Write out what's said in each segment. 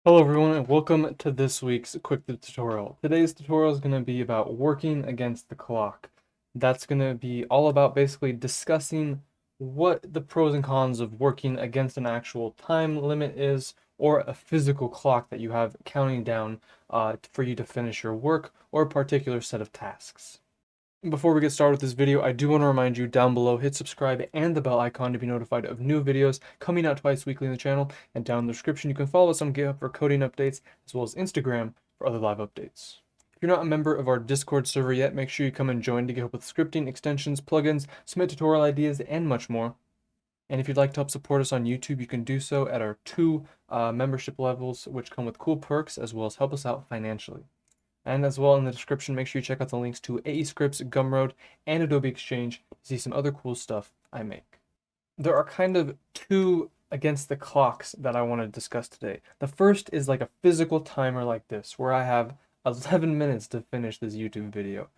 Hello everyone and welcome to this week's QuickTip tutorial. Today's tutorial is going to be about working against the clock. That's going to be all about basically discussing what the pros and cons of working against an actual time limit is, or a physical clock that you have counting down for you to finish your work or a particular set of tasks. Before we get started with this video, I do want to remind you down below, hit subscribe and the bell icon to be notified of new videos coming out twice weekly in the channel, and down in the description you can follow us on GitHub for coding updates, as well as Instagram for other live updates. If you're not a member of our Discord server yet, make sure you come and join to get help with scripting, extensions, plugins, submit tutorial ideas, and much more. And if you'd like to help support us on YouTube, you can do so at our two membership levels, which come with cool perks, as well as help us out financially. And as well in the description, make sure you check out the links to AE Scripts, Gumroad, and Adobe Exchange to see some other cool stuff I make. There are kind of two against the clocks that I want to discuss today. The first is like a physical timer like this, where I have 11 minutes to finish this YouTube video.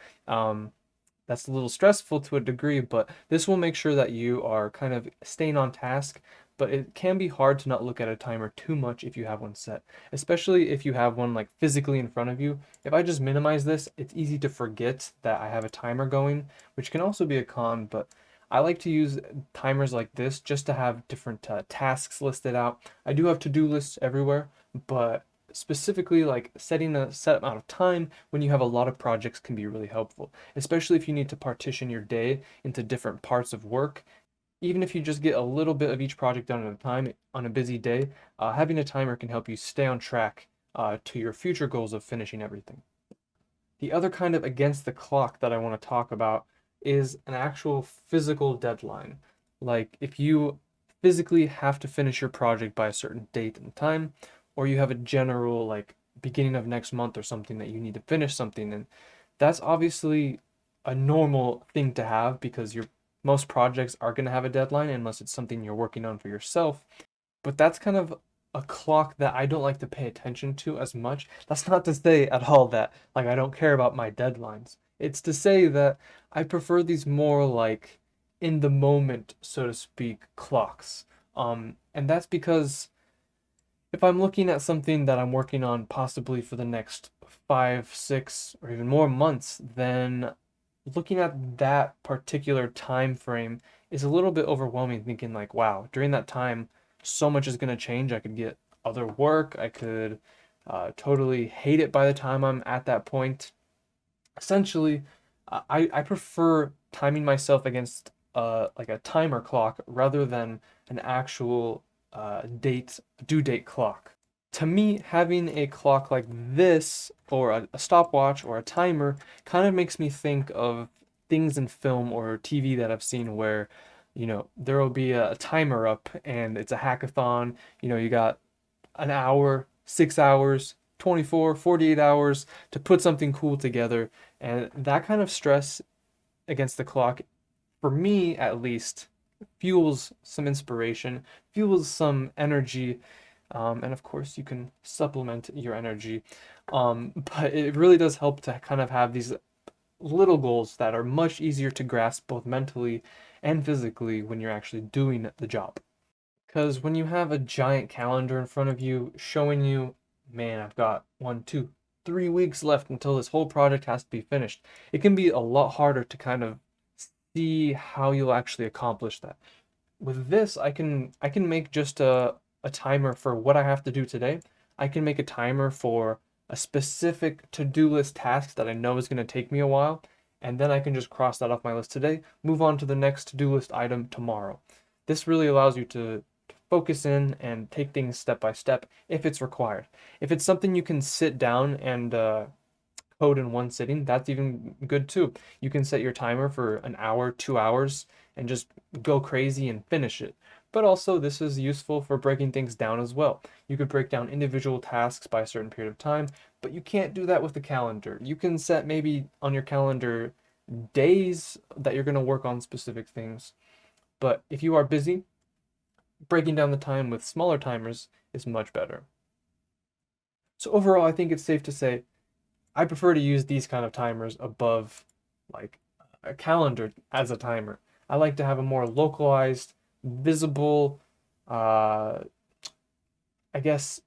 That's a little stressful to a degree, but this will make sure that you are kind of staying on task. But it can be hard to not look at a timer too much if you have one set, especially if you have one like physically in front of you. If I just minimize this, it's easy to forget that I have a timer going, which can also be a con, but I like to use timers like this just to have different tasks listed out. I do have to-do lists everywhere, but specifically like setting a set amount of time when you have a lot of projects can be really helpful, especially if you need to partition your day into different parts of work. Even if you just get a little bit of each project done at a time on a busy day, having a timer can help you stay on track to your future goals of finishing everything. The other kind of against the clock that I want to talk about is an actual physical deadline. Like if you physically have to finish your project by a certain date and time, or you have a general like beginning of next month or something that you need to finish something in, that's obviously a normal thing to have because your most projects are going to have a deadline unless it's something you're working on for yourself. But that's kind of a clock that I don't like to pay attention to as much. That's not to say at all that like I don't care about my deadlines. It's to say that I prefer these more like in the moment, so to speak, clocks. And that's because if I'm looking at something that I'm working on possibly for the next 5, 6, or even more months, then looking at that particular time frame is a little bit overwhelming, thinking like, wow, during that time, so much is going to change. I could get other work. I could totally hate it by the time I'm at that point. Essentially, I prefer timing myself against like a timer clock rather than an actual due date clock. To me, having a clock like this, or a stopwatch or a timer, kind of makes me think of things in film or TV that I've seen where, there will be a timer up and it's a hackathon. You got an hour, 6 hours, 24, 48 hours to put something cool together. And that kind of stress against the clock, for me at least, fuels some inspiration, fuels some energy, and of course, you can supplement your energy. But it really does help to kind of have these little goals that are much easier to grasp both mentally and physically when you're actually doing the job. Because when you have a giant calendar in front of you showing you, man, I've got 1, 2, 3 weeks left until this whole project has to be finished, it can be a lot harder to kind of see how you'll actually accomplish that. With this, I can make just a timer for what I have to do today. I can make a timer for a specific to-do list task that I know is going to take me a while, and then I can just cross that off my list today, move on to the next to-do list item tomorrow. This really allows you to focus in and take things step by step if it's required. If it's something you can sit down and code in one sitting, that's even good too. You can set your timer for an hour, 2 hours, and just go crazy and finish it. But also, this is useful for breaking things down as well. You could break down individual tasks by a certain period of time, but you can't do that with the calendar. You can set maybe on your calendar days that you're going to work on specific things. But if you are busy, breaking down the time with smaller timers is much better. So overall, I think it's safe to say I prefer to use these kind of timers above like a calendar as a timer. I like to have a more localized, visible, I guess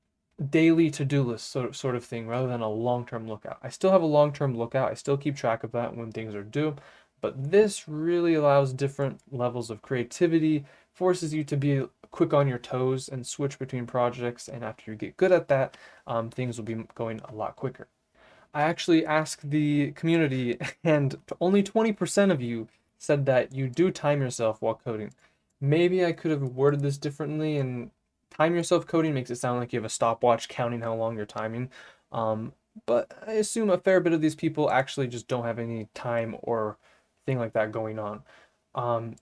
daily to-do list sort of thing rather than a long-term lookout. I still have a long-term lookout. I still keep track of that when things are due, but this really allows different levels of creativity, forces you to be quick on your toes and switch between projects. And after you get good at that, things will be going a lot quicker. I actually asked the community, and only 20% of you said that you do time yourself while coding. Maybe I could have worded this differently, and time yourself coding makes it sound like you have a stopwatch counting how long you're timing. Um, but I assume a fair bit of these people actually just don't have any time or thing like that going on. Um,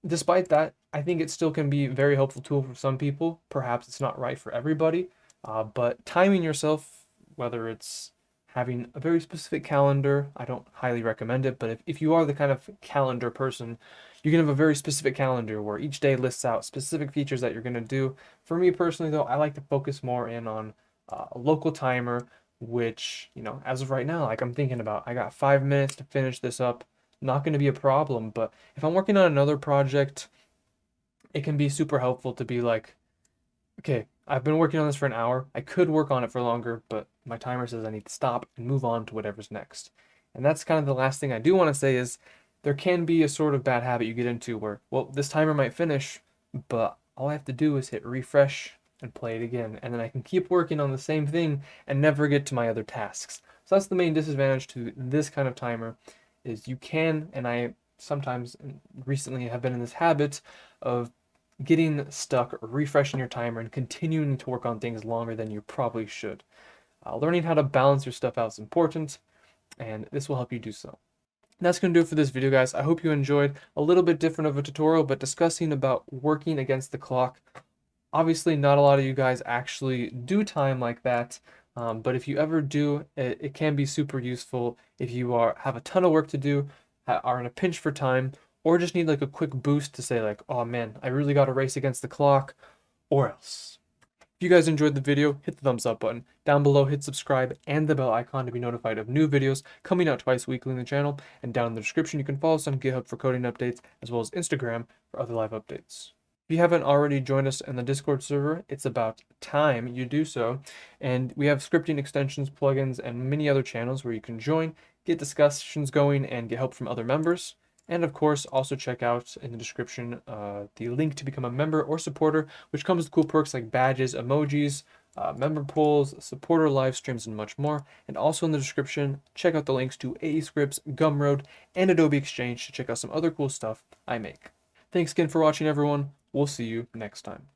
Despite that, I think it still can be a very helpful tool for some people. Perhaps it's not right for everybody, but timing yourself, whether it's having a very specific calendar, I don't highly recommend it, but if you are the kind of calendar person, you can have a very specific calendar where each day lists out specific features that you're going to do. For me personally, though, I like to focus more in on a local timer, which, as of right now, like I'm thinking about, I got 5 minutes to finish this up. Not going to be a problem, but if I'm working on another project, it can be super helpful to be like, okay, I've been working on this for an hour. I could work on it for longer, but my timer says I need to stop and move on to whatever's next. And that's kind of the last thing I do want to say is there can be a sort of bad habit you get into where, well, this timer might finish, but all I have to do is hit refresh and play it again. And then I can keep working on the same thing and never get to my other tasks. So that's the main disadvantage to this kind of timer is you can, and I sometimes recently have been in this habit of getting stuck or refreshing your timer and continuing to work on things longer than you probably should. Learning how to balance your stuff out is important, and this will help you do so. And that's going to do it for this video, guys. I hope you enjoyed a little bit different of a tutorial, but discussing about working against the clock. Obviously, not a lot of you guys actually do time like that, but if you ever do, it can be super useful if you have a ton of work to do, are in a pinch for time, or just need like a quick boost to say like, oh man, I really got to race against the clock, or else. If you guys enjoyed the video, hit the thumbs up button. Down below, hit subscribe and the bell icon to be notified of new videos coming out twice weekly in the channel. And down in the description, you can follow us on GitHub for coding updates, as well as Instagram for other live updates. If you haven't already joined us in the Discord server, it's about time you do so. And we have scripting extensions, plugins, and many other channels where you can join, get discussions going, and get help from other members. And of course, also check out in the description the link to become a member or supporter, which comes with cool perks like badges, emojis, member polls, supporter live streams, and much more. And also in the description, check out the links to AE Scripts, Gumroad, and Adobe Exchange to check out some other cool stuff I make. Thanks again for watching, everyone. We'll see you next time.